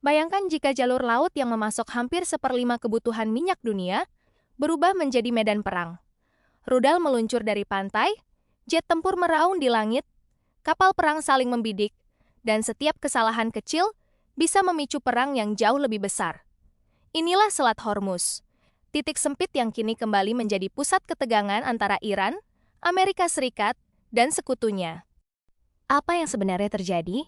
Bayangkan jika jalur laut yang memasok hampir seperlima kebutuhan minyak dunia berubah menjadi medan perang. Rudal meluncur dari pantai, jet tempur meraung di langit, kapal perang saling membidik, dan setiap kesalahan kecil bisa memicu perang yang jauh lebih besar. Inilah Selat Hormuz, titik sempit yang kini kembali menjadi pusat ketegangan antara Iran, Amerika Serikat, dan sekutunya. Apa yang sebenarnya terjadi?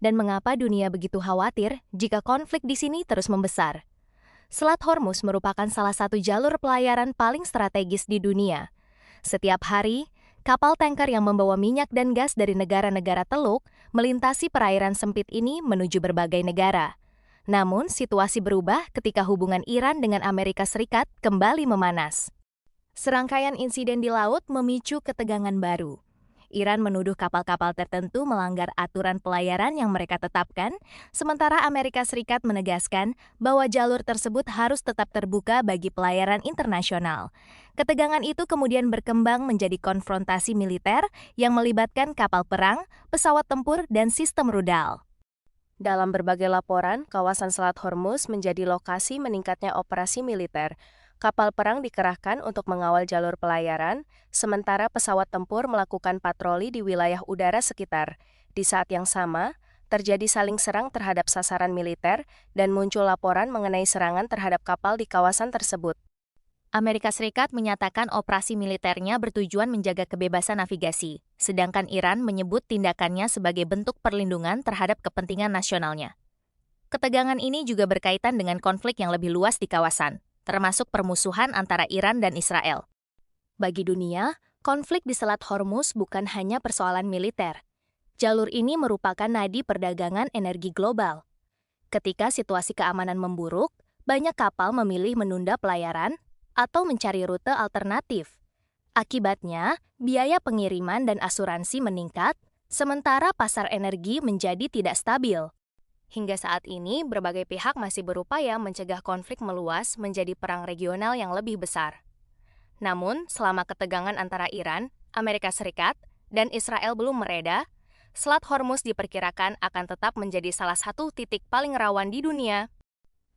Dan mengapa dunia begitu khawatir jika konflik di sini terus membesar? Selat Hormuz merupakan salah satu jalur pelayaran paling strategis di dunia. Setiap hari, kapal tanker yang membawa minyak dan gas dari negara-negara Teluk melintasi perairan sempit ini menuju berbagai negara. Namun, situasi berubah ketika hubungan Iran dengan Amerika Serikat kembali memanas. Serangkaian insiden di laut memicu ketegangan baru. Iran menuduh kapal-kapal tertentu melanggar aturan pelayaran yang mereka tetapkan, sementara Amerika Serikat menegaskan bahwa jalur tersebut harus tetap terbuka bagi pelayaran internasional. Ketegangan itu kemudian berkembang menjadi konfrontasi militer yang melibatkan kapal perang, pesawat tempur, dan sistem rudal. Dalam berbagai laporan, kawasan Selat Hormuz menjadi lokasi meningkatnya operasi militer. Kapal perang dikerahkan untuk mengawal jalur pelayaran, sementara pesawat tempur melakukan patroli di wilayah udara sekitar. Di saat yang sama, terjadi saling serang terhadap sasaran militer dan muncul laporan mengenai serangan terhadap kapal di kawasan tersebut. Amerika Serikat menyatakan operasi militernya bertujuan menjaga kebebasan navigasi, sedangkan Iran menyebut tindakannya sebagai bentuk perlindungan terhadap kepentingan nasionalnya. Ketegangan ini juga berkaitan dengan konflik yang lebih luas di kawasan, termasuk permusuhan antara Iran dan Israel. Bagi dunia, konflik di Selat Hormuz bukan hanya persoalan militer. Jalur ini merupakan nadi perdagangan energi global. Ketika situasi keamanan memburuk, banyak kapal memilih menunda pelayaran atau mencari rute alternatif. Akibatnya, biaya pengiriman dan asuransi meningkat, sementara pasar energi menjadi tidak stabil. Hingga saat ini, berbagai pihak masih berupaya mencegah konflik meluas menjadi perang regional yang lebih besar. Namun, selama ketegangan antara Iran, Amerika Serikat, dan Israel belum mereda, Selat Hormuz diperkirakan akan tetap menjadi salah satu titik paling rawan di dunia.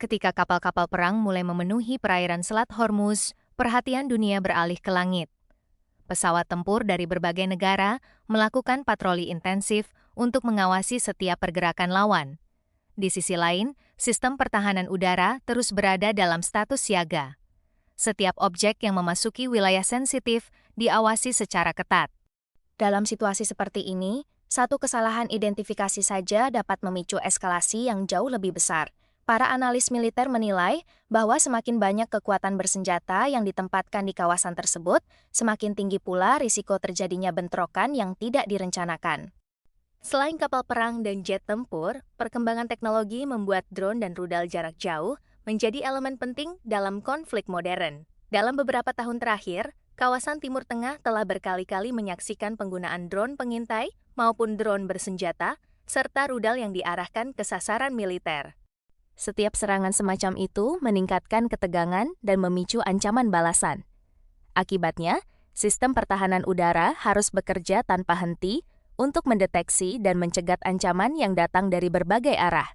Ketika kapal-kapal perang mulai memenuhi perairan Selat Hormuz, perhatian dunia beralih ke langit. Pesawat tempur dari berbagai negara melakukan patroli intensif untuk mengawasi setiap pergerakan lawan. Di sisi lain, sistem pertahanan udara terus berada dalam status siaga. Setiap objek yang memasuki wilayah sensitif diawasi secara ketat. Dalam situasi seperti ini, satu kesalahan identifikasi saja dapat memicu eskalasi yang jauh lebih besar. Para analis militer menilai bahwa semakin banyak kekuatan bersenjata yang ditempatkan di kawasan tersebut, semakin tinggi pula risiko terjadinya bentrokan yang tidak direncanakan. Selain kapal perang dan jet tempur, perkembangan teknologi membuat drone dan rudal jarak jauh menjadi elemen penting dalam konflik modern. Dalam beberapa tahun terakhir, kawasan Timur Tengah telah berkali-kali menyaksikan penggunaan drone pengintai maupun drone bersenjata, serta rudal yang diarahkan ke sasaran militer. Setiap serangan semacam itu meningkatkan ketegangan dan memicu ancaman balasan. Akibatnya, sistem pertahanan udara harus bekerja tanpa henti untuk mendeteksi dan mencegat ancaman yang datang dari berbagai arah.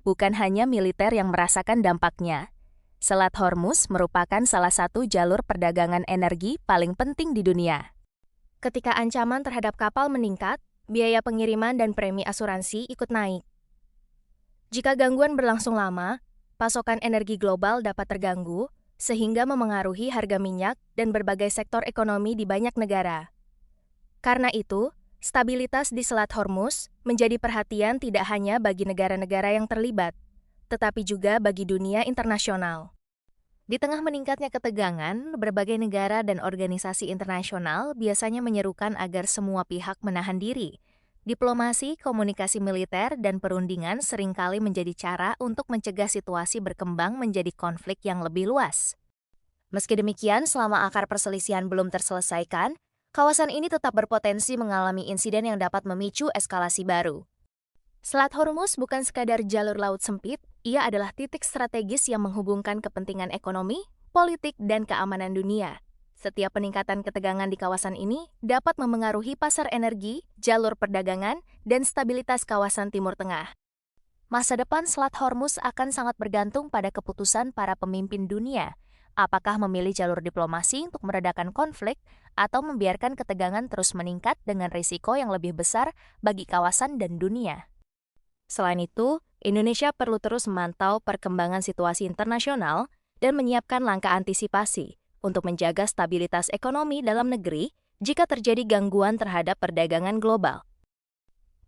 Bukan hanya militer yang merasakan dampaknya. Selat Hormuz merupakan salah satu jalur perdagangan energi paling penting di dunia. Ketika ancaman terhadap kapal meningkat, biaya pengiriman dan premi asuransi ikut naik. Jika gangguan berlangsung lama, pasokan energi global dapat terganggu, sehingga memengaruhi harga minyak dan berbagai sektor ekonomi di banyak negara. Karena itu, stabilitas di Selat Hormuz menjadi perhatian tidak hanya bagi negara-negara yang terlibat, tetapi juga bagi dunia internasional. Di tengah meningkatnya ketegangan, berbagai negara dan organisasi internasional biasanya menyerukan agar semua pihak menahan diri. Diplomasi, komunikasi militer, dan perundingan seringkali menjadi cara untuk mencegah situasi berkembang menjadi konflik yang lebih luas. Meski demikian, selama akar perselisihan belum terselesaikan, kawasan ini tetap berpotensi mengalami insiden yang dapat memicu eskalasi baru. Selat Hormuz bukan sekadar jalur laut sempit, ia adalah titik strategis yang menghubungkan kepentingan ekonomi, politik, dan keamanan dunia. Setiap peningkatan ketegangan di kawasan ini dapat memengaruhi pasar energi, jalur perdagangan, dan stabilitas kawasan Timur Tengah. Masa depan Selat Hormuz akan sangat bergantung pada keputusan para pemimpin dunia. Apakah memilih jalur diplomasi untuk meredakan konflik atau membiarkan ketegangan terus meningkat dengan risiko yang lebih besar bagi kawasan dan dunia. Selain itu, Indonesia perlu terus memantau perkembangan situasi internasional dan menyiapkan langkah antisipasi untuk menjaga stabilitas ekonomi dalam negeri jika terjadi gangguan terhadap perdagangan global.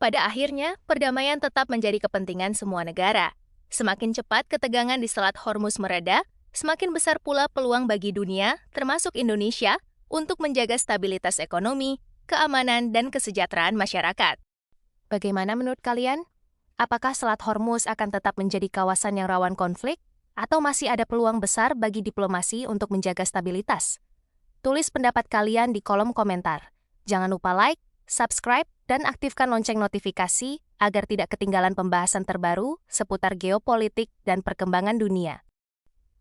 Pada akhirnya, perdamaian tetap menjadi kepentingan semua negara. Semakin cepat ketegangan di Selat Hormuz mereda, semakin besar pula peluang bagi dunia, termasuk Indonesia, untuk menjaga stabilitas ekonomi, keamanan, dan kesejahteraan masyarakat. Bagaimana menurut kalian? Apakah Selat Hormuz akan tetap menjadi kawasan yang rawan konflik, atau masih ada peluang besar bagi diplomasi untuk menjaga stabilitas? Tulis pendapat kalian di kolom komentar. Jangan lupa like, subscribe, dan aktifkan lonceng notifikasi agar tidak ketinggalan pembahasan terbaru seputar geopolitik dan perkembangan dunia.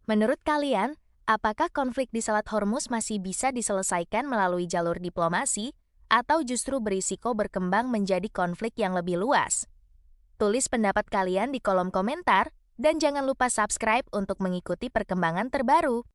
Menurut kalian, apakah konflik di Selat Hormuz masih bisa diselesaikan melalui jalur diplomasi atau justru berisiko berkembang menjadi konflik yang lebih luas? Tulis pendapat kalian di kolom komentar dan jangan lupa subscribe untuk mengikuti perkembangan terbaru.